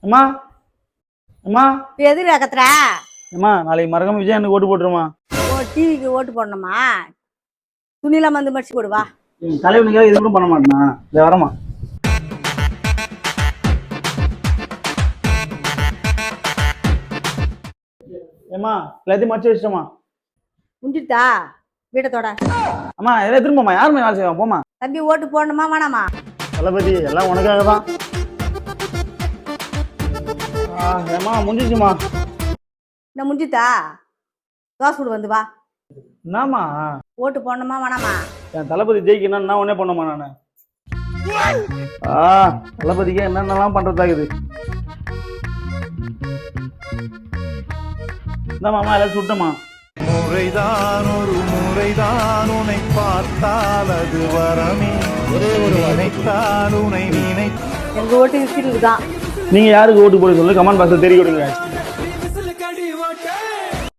அம்மா அம்மா இப்போ எதுக்கு கத்துற? அம்மா நாளைக்கு மறக்காம விஜய் எனக்கு ஓட்டு போட்டுருமா. டிவிக்கு ஓட்டு போடணுமா? துணிலாம் வந்து மடிச்சு போடுவா. தலைவனுக்காக இது கூட பண்ண மாட்டேனா? இதை வரமா. ஏம்மா எல்லாத்தையும் மடிச்சு வச்சிட்டோமா. முடிஞ்சுட்டா வீட்டத்தோட. அம்மா எதாவது திரும்பமா யாருமே வேலை செய்வான் போமா. தம்பி ஓட்டு போடணுமா வேணாமா? தளபதி எல்லாம் உனக்காக தான். ஏம்மா முடிஞ்சிச்சுமா. என்ன முடிஞ்சுட்டா? தோசை விடு வந்து வா. என்னம்மா ஓட்டு போடணுமா வேணாமா? என் தளபதி ஜெயிக்கணும் நான் ஒன்னே பண்ணுமா நானு. தளபதிக்கு என்னென்னலாம் பண்றதாகுது. இந்தாம்மா எல்லாம் சுட்டமா. முறைதான் ஒரு முறைதான் உன்னை பார்த்தால் அது வரமே. ஒரே ஒரு நினைத்தால் உன்னை நினை. எங்க ஓட்டு இருக்கிறது தான். நீங்க யாருக்கு ஓட்டு போட சொல்லு கமெண்ட் பாக்ஸ்ல தெரிய கொடுங்க.